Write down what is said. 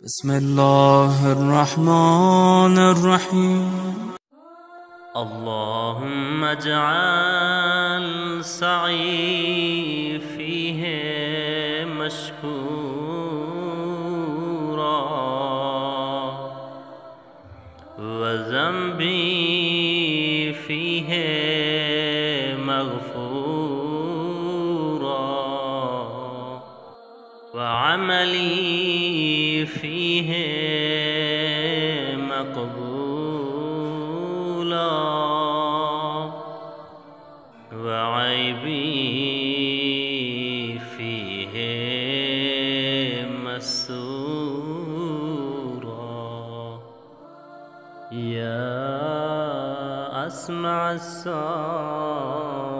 بسم الله الرحمن الرحيم. اللهم اجعل سعي فيه مشكورا وذنبي فيه مغفورا وعملي فيه مقبولا وعيبي فيه مسورا يا أسمع الصالحين